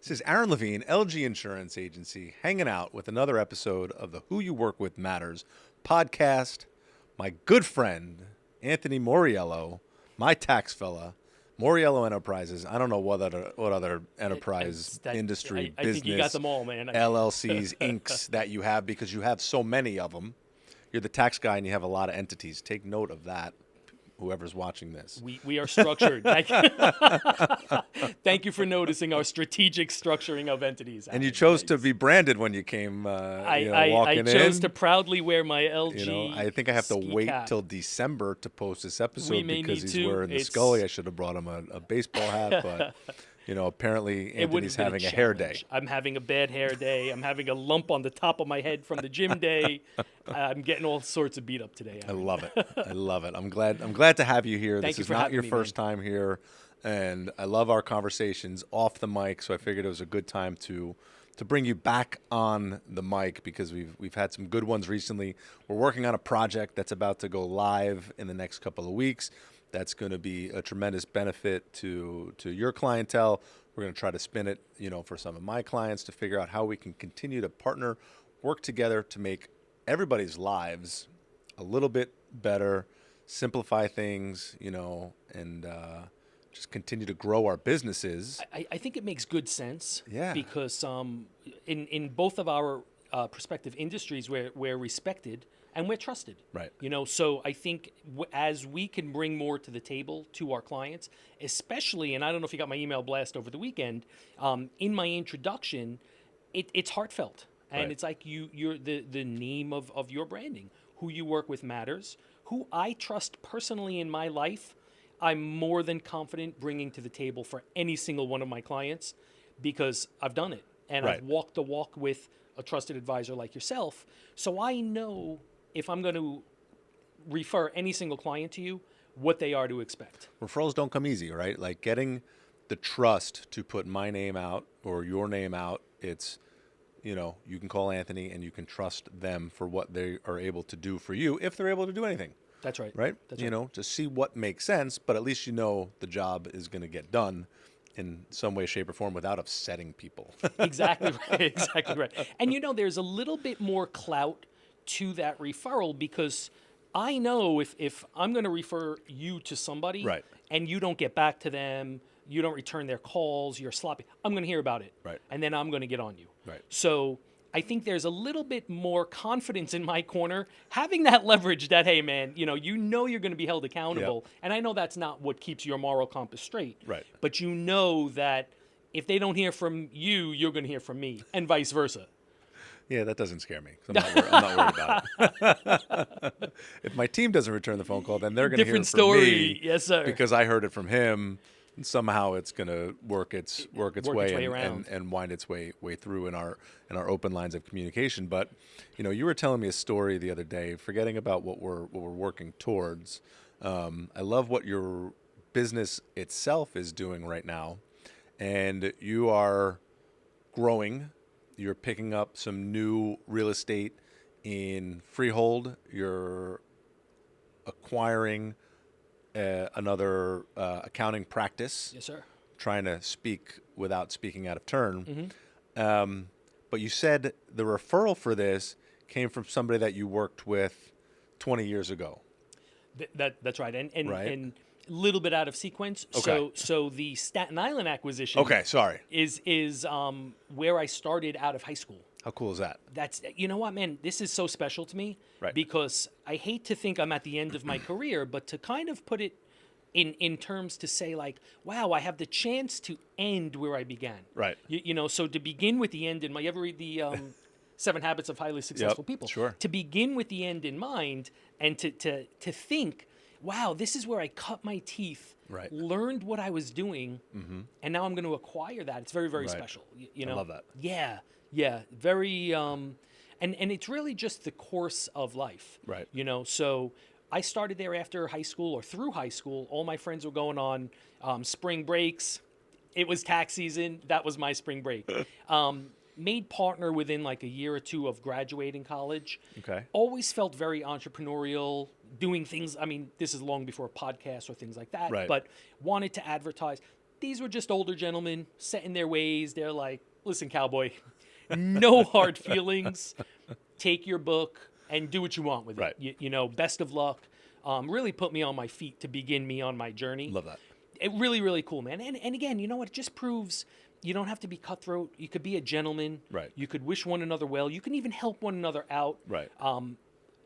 This is Aaron Levine, LG Insurance Agency, hanging out with another episode of the Who You Work With Matters podcast. My good friend, Anthony Mauriello, my tax fella, Mauriello Enterprises. I don't know what other enterprise industry, I business, think you got them all, man. LLCs, Incs that you have because you have so many of them. You're the tax guy and you have a lot of entities. Take note of that, whoever's watching this. We are structured. Thank you for noticing our strategic structuring of entities. And you chose to be branded when you came walking I chose in. to proudly wear my LG. You know, I think I have to wait cap. till December to post this episode We may because need he's to. wearing the Scully. I should have brought him a baseball hat, but apparently It would Anthony's have been having a hair day. challenge. I'm having a bad hair day. I'm having a lump on the top of my head from the gym day. I'm getting all sorts of beat up today. I love it. I love it. I'm glad to have you here. Thank This you is for not having your me, first time here, and I love our conversations off the mic. So I figured it was a good time to bring you back on the mic because we've had some good ones recently. We're working on a project that's about to go live in the next couple of weeks. That's going to be a tremendous benefit to your clientele. We're going to try to spin it, for some of my clients to figure out how we can continue to partner, work together to make everybody's lives a little bit better, simplify things, and just continue to grow our businesses. I think it makes good sense. Yeah. Because in both of our respective industries, we're respected and we're trusted. Right. So I think as we can bring more to the table to our clients, especially, and I don't know if you got my email blast over the weekend, in my introduction, it's heartfelt. And Right. it's like you're the name of your branding. Who you work with matters. Who I trust personally in my life, I'm more than confident bringing to the table for any single one of my clients because I've done it. And Right. I've walked the walk with a trusted advisor like yourself. So I know if I'm going to refer any single client to you, what they are to expect. Referrals don't come easy, right? Like getting the trust to put my name out or your name out, it's, you can call Anthony and you can trust them for what they are able to do for you if they're able to do anything. That's right. Right? That's right. To see what makes sense, but at least the job is going to get done in some way, shape, or form without upsetting people. Exactly right. Exactly right. And there's a little bit more clout to that referral because I know if I'm going to refer you to somebody Right. and you don't get back to them, you don't return their calls, you're sloppy, I'm going to hear about it. Right. And then I'm going to get on you. Right. So I think there's a little bit more confidence in my corner, having that leverage that, hey, man, you're going to be held accountable. Yep. And I know that's not what keeps your moral compass straight. Right. But you know that if they don't hear from you, you're going to hear from me and vice versa. Yeah, that doesn't scare me. I'm not worried about it. If my team doesn't return the phone call, then they're going to hear it Different from story. me. Yes, sir. Because I heard it from him. And somehow it's going to work its way around. and wind its way through in our open lines of communication. But you were telling me a story the other day, forgetting about what we're working towards. I love what your business itself is doing right now, and you are growing. You're picking up some new real estate in Freehold. You're acquiring another accounting practice. Yes, sir. Trying to speak without speaking out of turn. Mm-hmm. But you said the referral for this came from somebody that you worked with 20 years ago. That's right. And Right. and a little bit out of sequence. Okay. So the Staten Island acquisition Okay, sorry. is where I started out of high school. How cool is that? That's, what, man, this is so special to me. Right. Because I hate to think I'm at the end of my career, but to kind of put it in terms to say like, wow, I have the chance to end where I began. Right. So to begin with the end in mind, you ever read the 7 Habits of Highly Successful People? Sure. To begin with the end in mind and to think, wow, this is where I cut my teeth, Right. learned what I was doing, and now I'm going to acquire that. It's very, very Right. special. I love that. Yeah, very, and it's really just the course of life. Right. So I started there after high school or through high school. All my friends were going on spring breaks. It was tax season. That was my spring break. Made partner within like a year or two of graduating college. Okay. Always felt very entrepreneurial, doing things. I mean, this is long before podcasts or things like that. Right. But wanted to advertise. These were just older gentlemen set in their ways. They're like, listen, cowboy, no hard feelings. Take your book and do what you want with it. Right. You know, best of luck. Really put me on my feet to begin me on my journey. Love that. It really, really cool, man. And again, you know what? It just proves you don't have to be cutthroat. You could be a gentleman. Right. You could wish one another well. You can even help one another out. Right.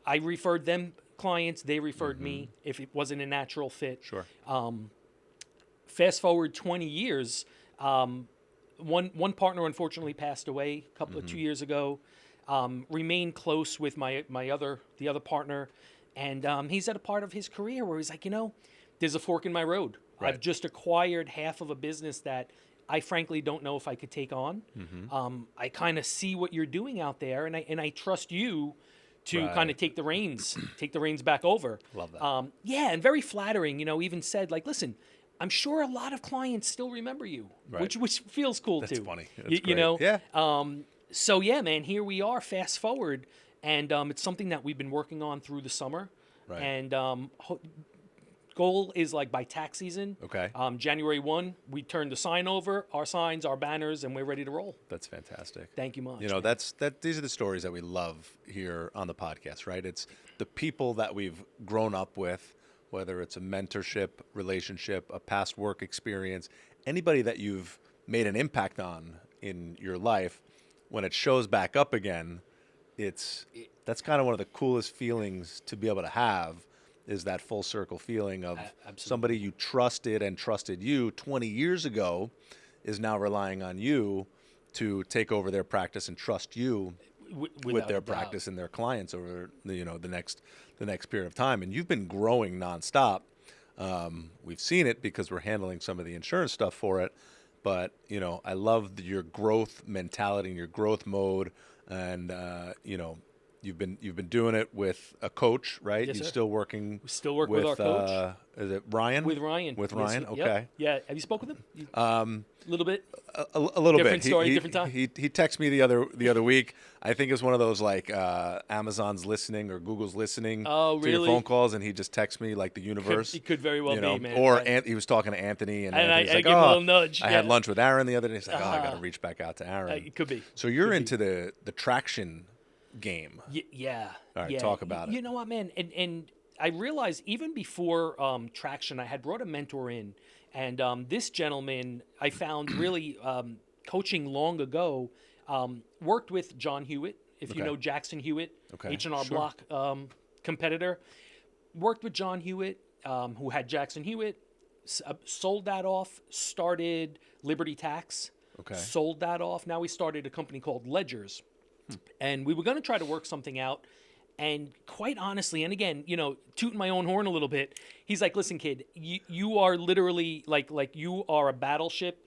I referred them clients. They referred me if it wasn't a natural fit. Sure. Fast forward 20 years, one partner unfortunately passed away a couple of 2 years ago. Remained close with the other partner, and he's at a part of his career where he's like, you know, there's a fork in my road. Right. I've just acquired half of a business that I frankly don't know if I could take on. I kind of see what you're doing out there, and I trust you to Right. kind of take the reins back over. Love that. Yeah, and very flattering. You know, even said like, listen, I'm sure a lot of clients still remember you, Right. which feels cool That's too. funny. That's You great. know, Yeah. So yeah, man, here we are. Fast forward, and it's something that we've been working on through the summer. Right. And goal is like by tax season. Okay. January 1, we turn the sign over, our signs, our banners, and we're ready to roll. That's fantastic. Thank you much. You know, man. these are the stories that we love here on the podcast, right? It's the people that we've grown up with, whether it's a mentorship, relationship, a past work experience, anybody that you've made an impact on in your life, when it shows back up again, that's kind of one of the coolest feelings to be able to have, is that full circle feeling of Absolutely. somebody you trusted and trusted you 20 years ago is now relying on you to take over their practice and trust you with Without their a doubt. practice and their clients over the next period of time. And you've been growing nonstop. We've seen it because we're handling some of the insurance stuff for it. But you know, I love your growth mentality and your growth mode. And you've been doing it with a coach, right? Yes, You're sir. still working. We still work with our coach. Is it Ryan? With Ryan. With Yes, Ryan. yep. Okay. Yeah. Have you spoken with him? A little bit. A little Different bit. story, he, different time. He texted me the other week. I think it's one of those like Amazon's listening or Google's listening Oh, to your really? phone calls, and he just texts me like the universe. It could very well be, man. Or Right. he was talking to Anthony, and And Anthony's I like, give him a "Oh, little nudge, I yeah. had lunch with Aaron the other day." He's like, "Oh, I got to Uh-huh. reach back out to Aaron." It could be. So you're Could into the traction game. Yeah. All right, yeah. talk about it. You know what, man? And I realized even before Traction, I had brought a mentor in. And this gentleman I found really coaching long ago, worked with John Hewitt, if you Okay. know Jackson Hewitt, Okay, H&R sure. Block competitor. Worked with John Hewitt, who had Jackson Hewitt, sold that off, started Liberty Tax, Okay. sold that off. Now we started a company called Ledgers. And we were going to try to work something out. And quite honestly, and again, you know, tooting my own horn a little bit, he's like, listen, kid, you are literally like you are a battleship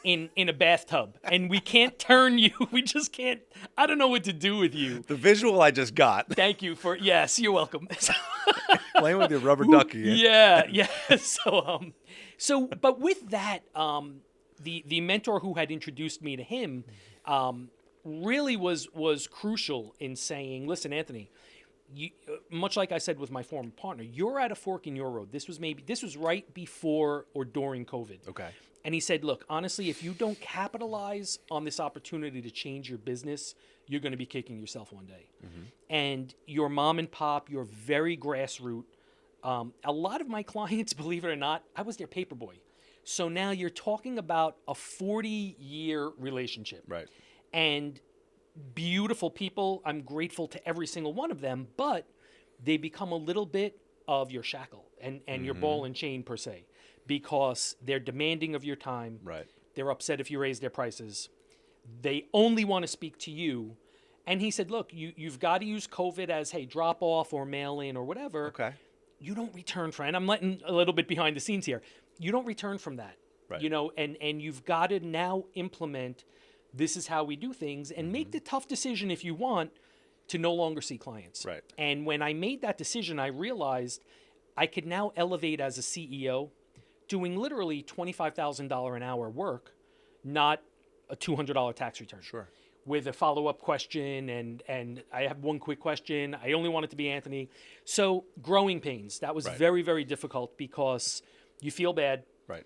in a bathtub. And we can't turn you. We just can't. I don't know what to do with you. The visual I just got, Thank you for, yes, you're welcome. playing with your rubber ducky. Yeah. So, but with that, the mentor who had introduced me to him, really was crucial in saying, listen, Anthony, much like I said with my former partner, you're at a fork in your road. This was right before or during COVID. Okay. And he said, look, honestly, if you don't capitalize on this opportunity to change your business, you're going to be kicking yourself one day. And your mom and pop, you're very grassroots. A lot of my clients, believe it or not, I was their paper boy. So now you're talking about a 40-year relationship. Right. And beautiful people. I'm grateful to every single one of them, but they become a little bit of your shackle and your ball and chain per se, because they're demanding of your time. Right. They're upset if you raise their prices. They only want to speak to you. And he said, look, you've got to use COVID as, hey, drop off or mail in or whatever. Okay. You don't return from, and I'm letting a little bit behind the scenes here. You don't return from that. Right. You know, and you've got to now implement, this is how we do things, and make the tough decision if you want to no longer see clients. Right. And when I made that decision, I realized I could now elevate as a CEO, doing literally $25,000 an hour work, not a $200 tax return. Sure. With a follow-up question, and I have one quick question. I only want it to be Anthony. So growing pains, that was Right. very, very difficult because you feel bad. Right.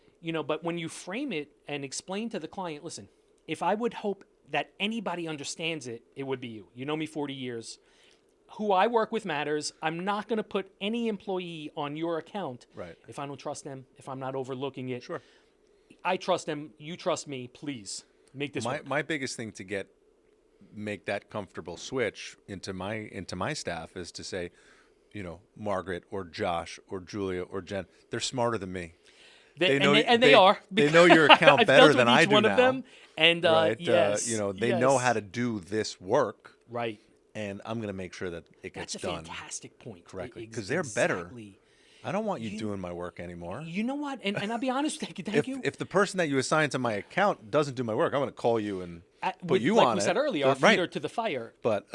But when you frame it and explain to the client, listen, if I would hope that anybody understands it, it would be you. You know me 40 years. Who I work with matters. I'm not going to put any employee on your account if I don't trust them, if I'm not overlooking it. Sure. I trust them. You trust me. Please make this work. My biggest thing to make that comfortable switch into my staff is to say, Margaret or Josh or Julia or Jen, they're smarter than me. They are. They know your account I've better dealt than with I each do one now. of them, and right? yes, they know how to do this work. Right. And I'm going to make sure that it gets done. That's a fantastic point. Correctly. Because they're better. I don't want you doing my work anymore. You know what? And I'll be honest with you. Thank you. If the person that you assign to my account doesn't do my work, I'm going to call you and put you like on it. Like we said earlier, our feet are to the fire. But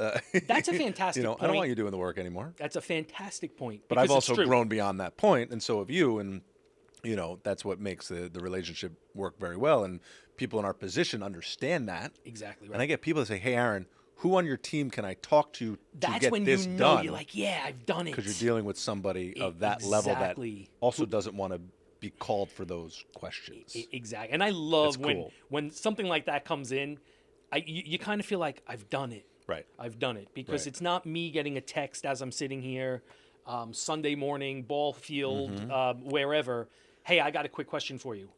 that's a fantastic point. I don't want you doing the work anymore. That's a fantastic point. But I've also grown beyond that point, and so have you. And, that's what makes the relationship work very well. And people in our position understand that. Exactly right. And I get people that say, hey, Aaron, who on your team can I talk to get this done? That's when you know you're like, yeah, I've done it. Because you're dealing with somebody of that level that also doesn't want to be called for those questions. Exactly. And I love when something like that comes in, you kind of feel like I've done it. Right. I've done it. Because it's not me getting a text as I'm sitting here, Sunday morning, ball field, wherever. Hey, I got a quick question for you.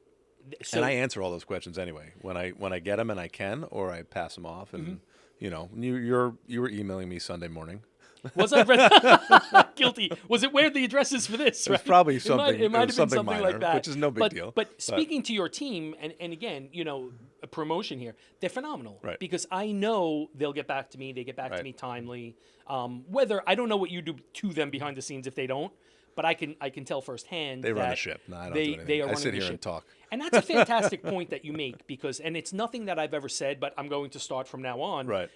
So, and I answer all those questions anyway when I get them and I can, or I pass them off. And you were emailing me Sunday morning. Was I guilty? Was it where the address is for this? Right? It was probably something. It might have been something minor, like that, which is no big deal. But speaking to your team, and again, a promotion here, they're phenomenal. Right. Because I know they'll get back to me. They get back to me timely. Whether I don't know what you do to them behind the scenes if they don't, but I can tell firsthand they that run the ship. No, I don't do anything. They are running I sit the here ship. and talk. And that's a fantastic point that you make and it's nothing that I've ever said, but I'm going to start from now on. Right.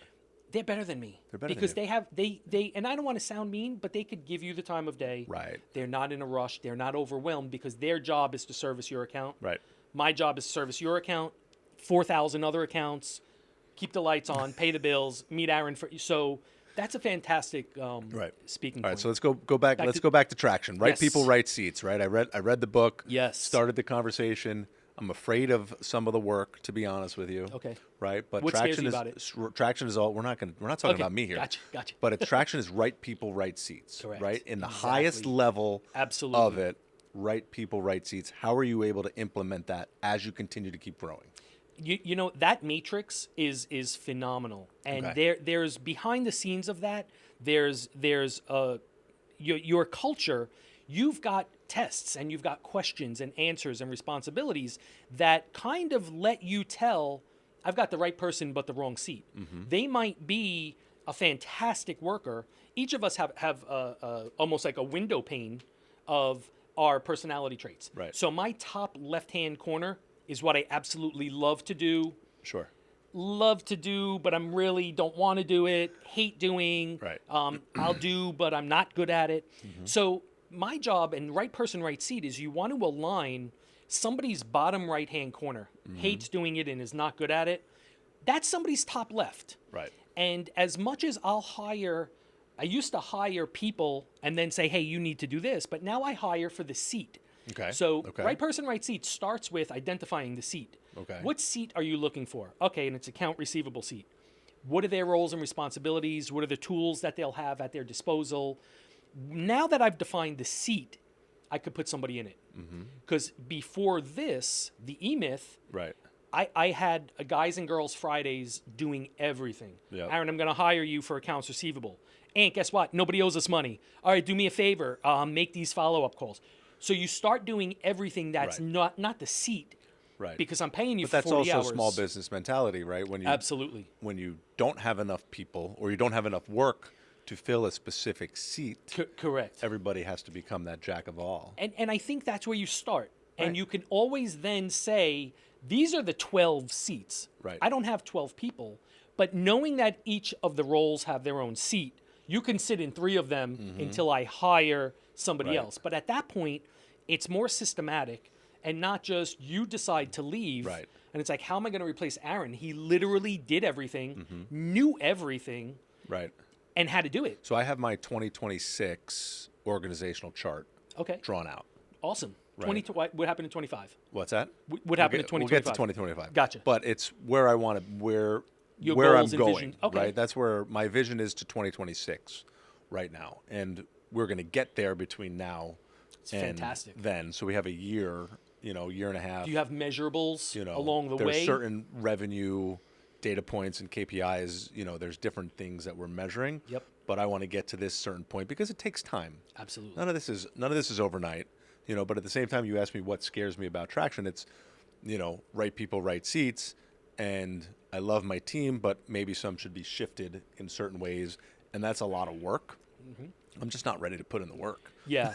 They're better than me. They're better because than you. they and I don't want to sound mean, but they could give you the time of day. Right. They're not in a rush. They're not overwhelmed because their job is to service your account. Right. My job is to service your account, 4,000 other accounts, keep the lights on, pay the bills, meet Aaron for so. That's a fantastic speaking point. All right, so let's go back. Let's go back to traction. Right people, right seats. Right. I read the book. Yes. Started the conversation. I'm afraid of some of the work, to be honest with you. Okay. Right, but what traction scares you about it? Traction is all. We're not talking about me here. Gotcha. But traction is right people, right seats. Correct. Right in the highest level of it. Right people, right seats. How are you able to implement that as you continue to keep growing? That matrix is phenomenal, and there's behind the scenes of that. There's your culture. You've got tests and you've got questions and answers and responsibilities that kind of let you tell I've got the right person but the wrong seat. Mm-hmm. They might be a fantastic worker. Each of us have almost like a window pane of our personality traits. Right. So my top left-hand corner is what I absolutely love to do. Sure. Love to do, but I'm really don't want to do it. Hate doing. Right. I'll do, but I'm not good at it. Mm-hmm. So my job and right person, right seat is you want to align somebody's bottom right-hand corner, hates doing it and is not good at it. That's somebody's top left. Right. And as much as I used to hire people and then say, hey, you need to do this, but now I hire for the seat. Okay. So right person, right seat starts with identifying the seat. Okay. What seat are you looking for? Okay, and it's account receivable seat. What are their roles and responsibilities? What are the tools that they'll have at their disposal? Now that I've defined the seat, I could put somebody in it. Because before this, the E-Myth, right. I had a Guys and Girls Fridays doing everything. Yep. Aaron, I'm going to hire you for accounts receivable. And guess what? Nobody owes us money. All right, do me a favor. Make these follow-up calls. So you start doing everything that's not the seat. Right. Because I'm paying you for 40 hours. But that's also small hours. business mentality, right? Absolutely. When you don't have enough people or you don't have enough work to fill a specific seat. Correct. Everybody has to become that jack of all. And I think that's where you start. Right. And you can always then say, these are the 12 seats. Right. I don't have 12 people, but knowing that each of the roles have their own seat, you can sit in 3 of them until I hire somebody else. But at that point, it's more systematic and not just you decide to leave. Right. And it's like, how am I going to replace Aaron? He literally did everything, knew everything, right, and had to do it. So I have my 2026 organizational chart drawn out. Awesome. Right. What happened in 25? What's that? What happened in We'll get 2025? to 2025. Gotcha. But it's where I want to, Your where I'm goals and going. vision. Okay. Right. That's where my vision is to 2026 right now. And we're going to get there between now It's and fantastic. then. So we have a year, year and a half. Do you have measurables along the there's way? certain revenue data points and KPIs. There's different things that we're measuring. Yep. But I want to get to this certain point because it takes time. Absolutely. None of this is overnight. But at the same time, you ask me what scares me about traction. It's, right people, right seats. And I love my team, but maybe some should be shifted in certain ways. And that's a lot of work. Mm-hmm. I'm just not ready to put in the work. Yeah.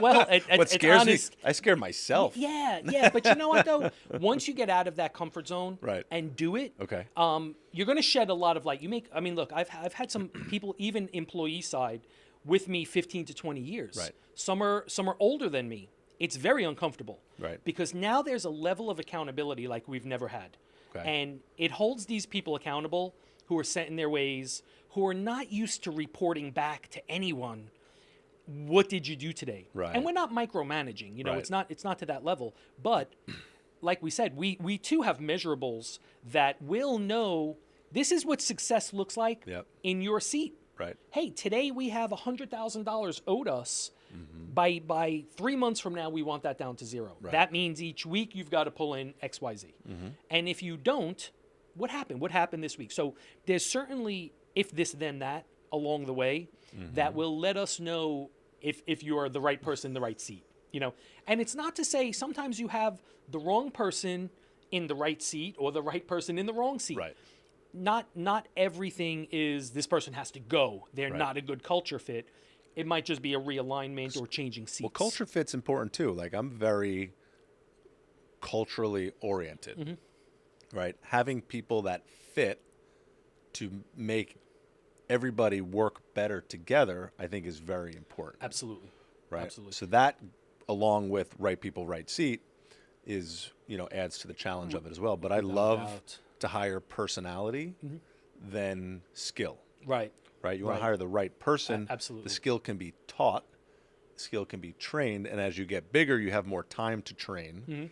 Well, What scares me, I scare myself. Yeah. But you know what, though? Once you get out of that comfort zone Right. and do it, Okay. you're going to shed a lot of light. Look, I've had some people, even employee side, with me 15 to 20 years. Right. Some are older than me. It's very uncomfortable. Right. Because now there's a level of accountability like we've never had. Okay. And it holds these people accountable who are set in their ways, who are not used to reporting back to anyone. What did you do today? Right. And we're not micromanaging. Right. It's not to that level. But like we said, we too have measurables that will know this is what success looks like Yep. in your seat. Right. Hey, today we have $100,000 owed us. Mm-hmm. By 3 months from now, we want that down to zero. Right. That means each week you've got to pull in X, Y, Z. Mm-hmm. And if you don't, what happened? What happened this week? So there's certainly if this, then that along the way that will let us know if you are the right person in the right seat. And it's not to say sometimes you have the wrong person in the right seat or the right person in the wrong seat. Right. Not everything is this person has to go. They're Right. not a good culture fit. It might just be a realignment or changing seats. Well, culture fit's important too. Like I'm very culturally oriented, Mm-hmm. right? Having people that fit to make everybody work better together, I think is very important. Absolutely. Right. Absolutely. So that, along with right people, right seat, is adds to the challenge of it as well. But I love doubt. to hire personality than skill. Right. Right. You want Right. to hire the right person. Absolutely. The skill can be taught. The skill can be trained, and as you get bigger, you have more time to train,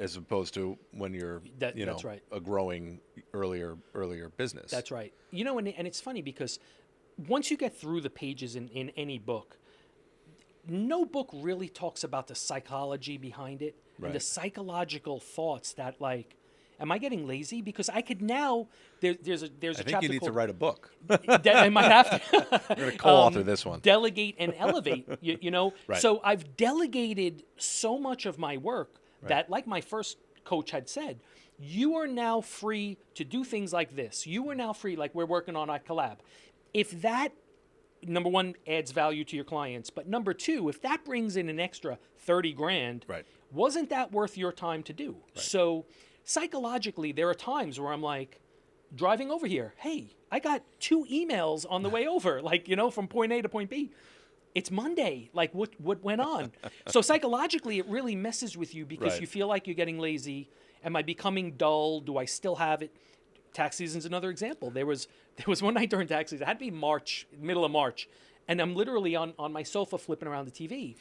as opposed to when you're That's right. a growing earlier business. That's right. And it's funny because once you get through the pages in any book, no book really talks about the psychology behind it and the Right. psychological thoughts that like, am I getting lazy? Because I could now. There's a I chapter think you need to called, write a book. I might have to. I'm going to co-author this one. Delegate and elevate. Right. So I've delegated so much of my work that, like my first coach had said, you are now free to do things like this. You are now free, like we're working on our collab. If that, number one, adds value to your clients, but number two, if that brings in an extra 30 grand, Right. wasn't that worth your time to do? So psychologically, there are times where I'm like, driving over here, hey, I got 2 emails on the way over, like, from point A to point B. It's Monday. Like, what went on? So psychologically, it really messes with you because Right. you feel like you're getting lazy. Am I becoming dull? Do I still have it? Tax season's another example. There was one night during tax season, it had to be March, middle of March, and I'm literally on my sofa flipping around the TV,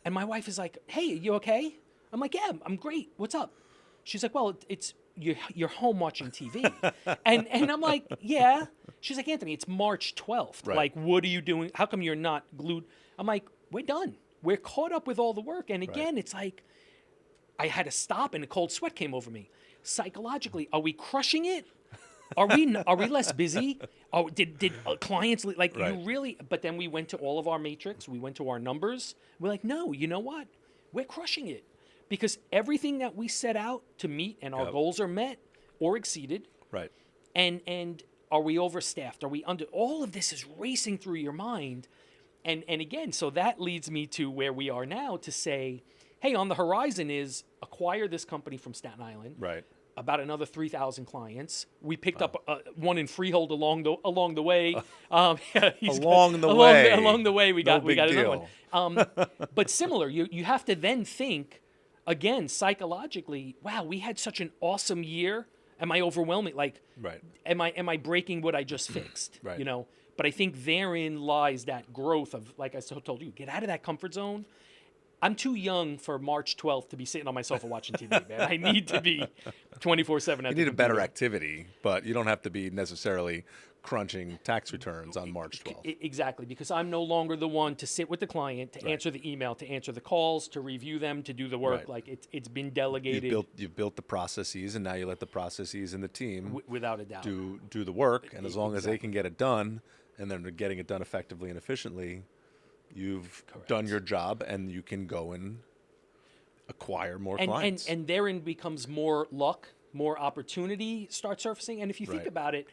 and my wife is like, hey, you okay? I'm like, yeah, I'm great. What's up? She's like, well, it's you're home watching TV. and I'm like, yeah. She's like, Anthony, it's March 12th. Right. Like, what are you doing? How come you're not glued? I'm like, we're done. We're caught up with all the work. And again, it's like, I had to stop and a cold sweat came over me. Psychologically, are we crushing it? Are we less busy? Oh, did clients like Right. you really? But then we went to all of our matrix. We went to our numbers. We're like, no, you know what? We're crushing it because everything that we set out to meet and our Yep. goals are met or exceeded. Right. And are we overstaffed? Are we under? All of this is racing through your mind, and again, so that leads me to where we are now to say, hey, on the horizon is acquire this company from Staten Island. Right. About another 3,000 clients. We picked up one in Freehold along the way. Along the way. Along the way, we got big another deal. one. But similar, you have to then think again psychologically. Wow, we had such an awesome year. Am I overwhelming? Like, Right. am I breaking what I just fixed? Right. But I think therein lies that growth of, like I told you, get out of that comfort zone. I'm too young for March 12th to be sitting on my sofa watching TV, man. I need to be 24/7 at You the need a better computer. activity, but you don't have to be necessarily crunching tax returns on March 12th. Exactly, because I'm no longer the one to sit with the client, to answer the email, to answer the calls, to review them, to do the work. Right. Like it's been delegated You've built the processes, and now you let the processes and the team without a doubt. do the work. And as long as they Exactly. can get it done, and then they're getting it done effectively and efficiently, you've Correct. done your job, and you can go and acquire more and clients. and therein becomes more luck, more opportunity starts surfacing. And if you think Right. about it,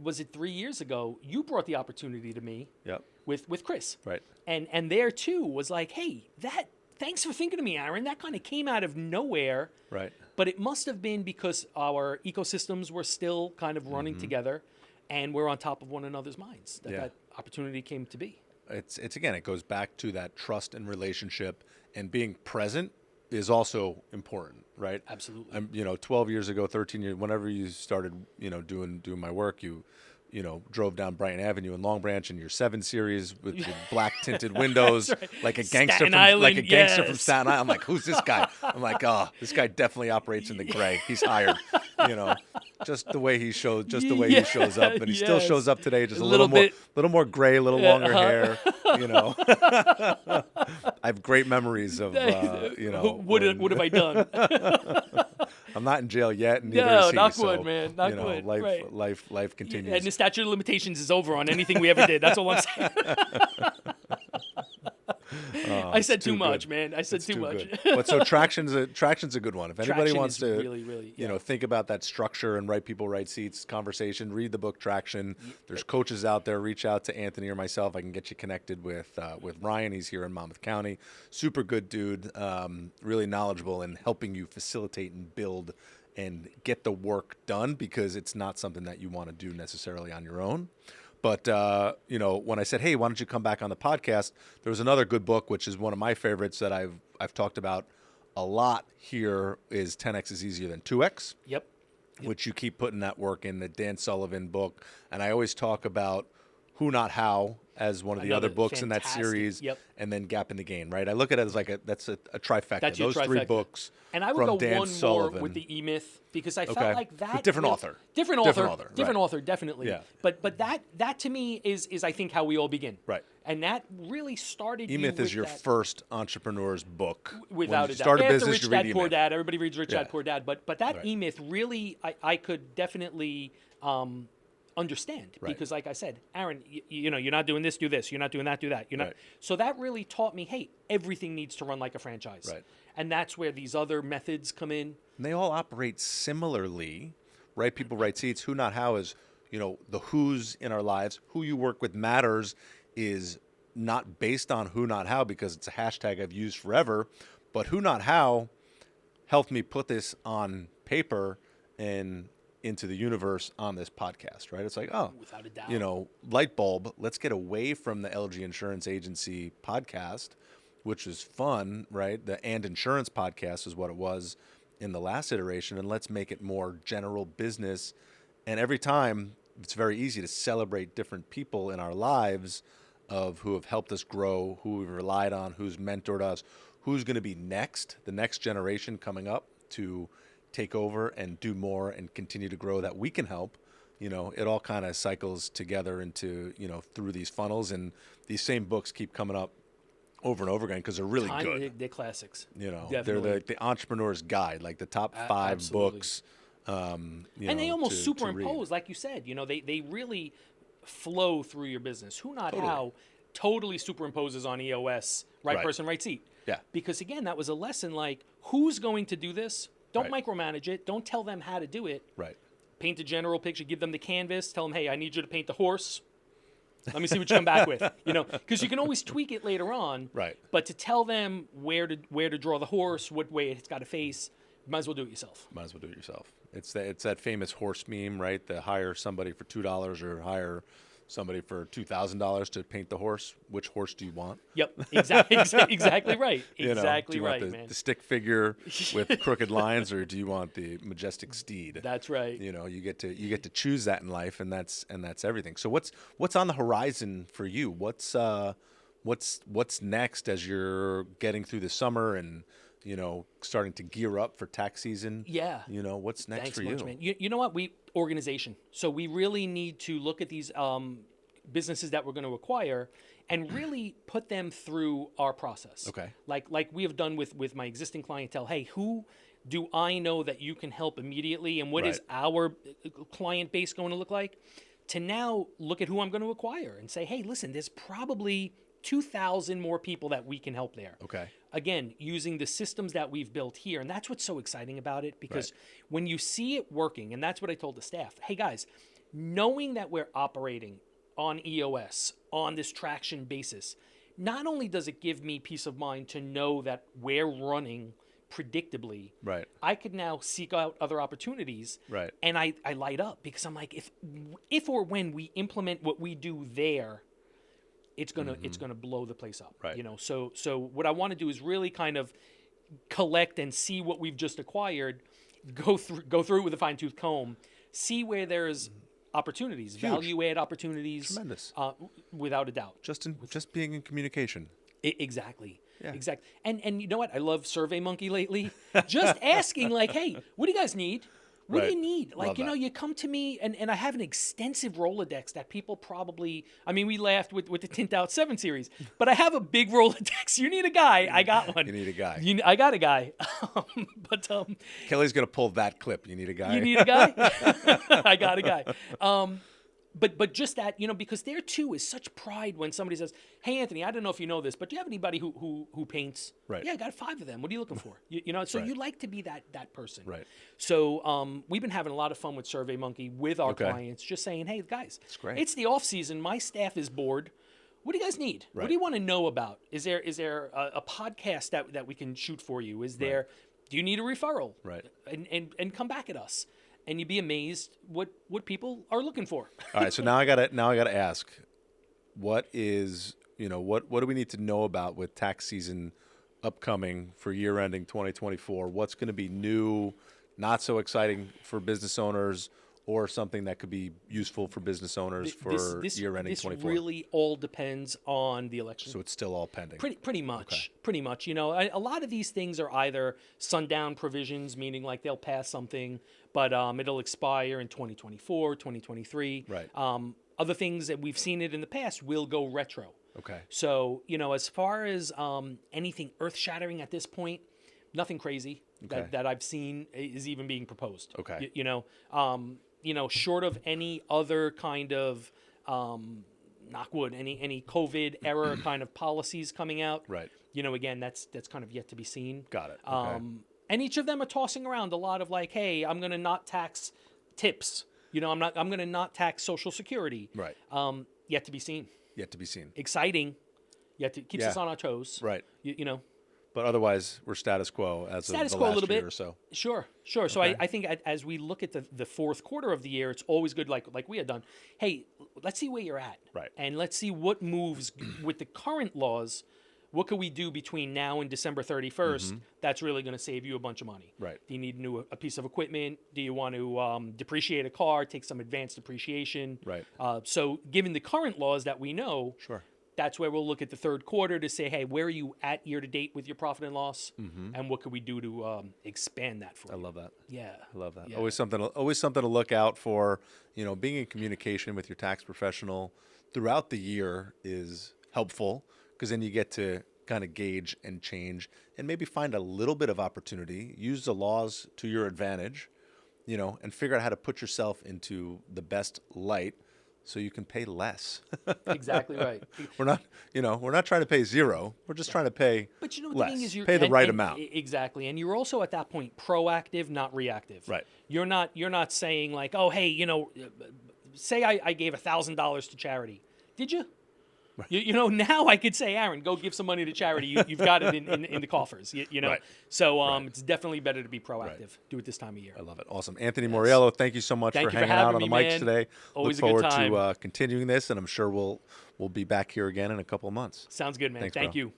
was it 3 years ago you brought the opportunity to me Yep. with Chris, Right. and there too was like, hey, that thanks for thinking of me, Aaron. That kind of came out of nowhere. Right. But it must have been because our ecosystems were still kind of running together, and we're on top of one another's minds. Yeah. That opportunity came to be. It's again, it goes back to that trust and relationship, and being present is also important, right? Absolutely. 12 years ago, 13 years, whenever you started, doing my work, you drove down Brighton Avenue in Long Branch in your 7 Series with the black tinted windows, That's right. like a gangster Staten from Island, from yes. Staten Island. I'm like, who's this guy? I'm like, oh, this guy definitely operates in the gray. He's hired, just the way he shows, he shows up, and he still Yes. shows up today, just A a little little more gray, a little longer uh-huh. hair. I have great memories of, What have I done? I'm not in jail yet, and neither No, is he. knock So, wood, man, knock wood, life, right. life continues. And the statute of limitations is over on anything we ever did. That's all I'm saying. I said it's too too much, good. man. I said It's too much. good. But so traction's a good one. If anybody Traction wants is to, really, really, yeah. think about that structure and right people, right seats conversation, read the book Traction. There's coaches out there. Reach out to Anthony or myself. I can get you connected with Ryan. He's here in Monmouth County. Super good dude. Really knowledgeable in helping you facilitate and build and get the work done, because it's not something that you want to do necessarily on your own. But, when I said, hey, why don't you come back on the podcast, there was another good book, which is one of my favorites that I've talked about a lot here, is 10X is Easier Than 2X, Yep. which you keep putting that work in, the Dan Sullivan book. And I always talk about Who Not How as one of the Another other books in that fantastic- series, yep. and then Gap in the Gain, right? I look at it as like that's a trifecta. That's your Those 3 trifecta. books And I would from go Dan one Sullivan. more with the E-Myth, because I felt Okay. like that With different really- author. different Different author, author, different right. author, definitely. Yeah. But that to me is I think how we all begin. Right. And that really started. E-Myth you is with your that, first entrepreneur's book. without When a you doubt. start a After business, Rich you Dad read Poor E-Myth. Dad, everybody reads Rich Yeah. Dad Poor Dad, but that Right. E-Myth really I could definitely understand, Right. because like I said, Aaron, you're not doing this, do this. You're not doing that, do that. You're not. Right. So that really taught me, hey, everything needs to run like a franchise. Right. And that's where these other methods come in. And they all operate similarly, right? People write seats. Who Not How is, the who's in our lives. Who you work with matters is not based on Who Not How, because it's a hashtag I've used forever. But Who Not How helped me put this on paper and into the universe on this podcast, right? It's like, oh, Without a doubt. light bulb. Let's get away from the LG Insurance Agency podcast, which is fun, right? The And Insurance podcast is what it was in the last iteration, and let's make it more general business. And every time, it's very easy to celebrate different people in our lives of who have helped us grow, who we've relied on, who's mentored us, who's going to be next, the next generation coming up to take over and do more and continue to grow that we can help. It all kind of cycles together into, through these funnels, and these same books keep coming up over and over again because they're really good. They're classics. They're Definitely. the entrepreneur's guide, like the top 5 absolutely. books. And they almost superimpose, like you said. They really flow through your business. Who Not Totally. How totally superimposes on EOS, right Right. person, right seat. Yeah. Because again, that was a lesson like, who's going to do this? Don't Right. micromanage it. Don't tell them how to do it. Right. Paint a general picture. Give them the canvas. Tell them, hey, I need you to paint the horse. Let me see what you come back with. Because you can always tweak it later on. Right. But to tell them where to draw the horse, what way it's got to face, you might as well do it yourself. Might as well do it yourself. It's that famous horse meme, right? The hire somebody for $2 or hire somebody for $2,000 to paint the horse. Which horse do you want? Yep, exactly right. Exactly do you right, want the, man. the stick figure with crooked lines, or do you want the majestic steed? That's right. You get to choose that in life, and that's everything. So what's on the horizon for you? What's what's next as you're getting through the summer and, starting to gear up for tax season? Yeah. What's next Thanks for much, you? man. You know what? Organization. So we really need to look at these businesses that we're going to acquire and really put them through our process. Okay. Like we have done with my existing clientele. Hey, who do I know that you can help immediately, and what is our client base going to look like? To now look at who I'm going to acquire and say, hey, listen, there's probably 2,000 more people that we can help there. Okay. Again, using the systems that we've built here. And that's what's so exciting about it, because when you see it working, and that's what I told the staff, hey guys, knowing that we're operating on EOS, on this traction basis, not only does it give me peace of mind to know that we're running predictably, I could now seek out other opportunities, and I light up, because I'm like, if or when we implement what we do there, it's gonna blow the place up. So what I want to do is really kind of collect and see what we've just acquired, go through it with a fine-tooth comb, see where there's opportunities, value add opportunities. Tremendous. Without a doubt. Just being in communication. Exactly. Yeah. Exactly. And you know what? I love SurveyMonkey lately. Just asking, like, hey, what do you guys need? What do you need? Like, you come to me, and I have an extensive Rolodex that people probably, I mean, we laughed with the Tint Out 7 series, but I have a big Rolodex. You need a guy, I got one. You need a guy. I got a guy. But Kelly's going to pull that clip. You need a guy. You need a guy? I got a guy. But just that, because there too is such pride when somebody says, hey, Anthony, I don't know if you know this, but do you have anybody who paints? Right. Yeah, I got 5 of them. What are you looking for? So you like to be that person. Right. So we've been having a lot of fun with SurveyMonkey with our clients, just saying, hey, guys, it's the off season. My staff is bored. What do you guys need? What do you want to know about? Is there a podcast that we can shoot for you? Is there, do you need a referral? Right. And come back at us. And you'd be amazed what people are looking for. All right, so now I gotta ask, what is what do we need to know about with tax season upcoming for year ending 2024? What's going to be new, not so exciting for business owners, or something that could be useful for business owners for year ending 24? This really all depends on the election. So it's still all pending. Pretty much. Pretty much. A lot of these things are either sundown provisions, meaning like they'll pass something, but it'll expire in 2024, 2023. Right. Other things that we've seen it in the past will go retro. Okay. So, as far as anything earth-shattering at this point, nothing crazy that I've seen is even being proposed. Okay. Short of any other kind of, knock wood, any COVID era kind of policies coming out. Right. Again, that's kind of yet to be seen. Got it. Okay. And each of them are tossing around a lot of like, hey, I'm going to not tax tips. I'm going to not tax Social Security. Right. Yet to be seen. Yet to be seen. Exciting. Keeps us on our toes. Right. But otherwise, we're status quo as of the last year or so. Sure. So I think as we look at the fourth quarter of the year, it's always good, like we had done. Hey, let's see where you're at. Right. And let's see what moves with the current laws. What could we do between now and December 31st that's really going to save you a bunch of money? Right. Do you need a piece of equipment? Do you want to depreciate a car, take some advanced depreciation? Right. So given the current laws that we know, that's where we'll look at the third quarter to say, hey, where are you at year to date with your profit and loss? And what could we do to expand that for you? I love that. Yeah. I love that. Yeah. Always something to look out for. Being in communication with your tax professional throughout the year is helpful, because then you get to kind of gauge and change and maybe find a little bit of opportunity, use the laws to your advantage, and figure out how to put yourself into the best light so you can pay less. Exactly right. We're not trying to pay zero. We're just trying to pay But less. The thing is, pay the right amount. Exactly. And you're also at that point proactive, not reactive. Right. You're not saying like, oh, hey, say I gave $1,000 to charity. Did you? Right. Now I could say, Aaron, go give some money to charity. You've got it in the coffers. Right. So it's definitely better to be proactive. Right. Do it this time of year. I love it. Awesome. Anthony Mauriello, thank you so much for hanging out on the mics today. Always Look a good forward time. to continuing this, and I'm sure we'll be back here again in a couple of months. Sounds good, man. Thanks, Thank bro. you.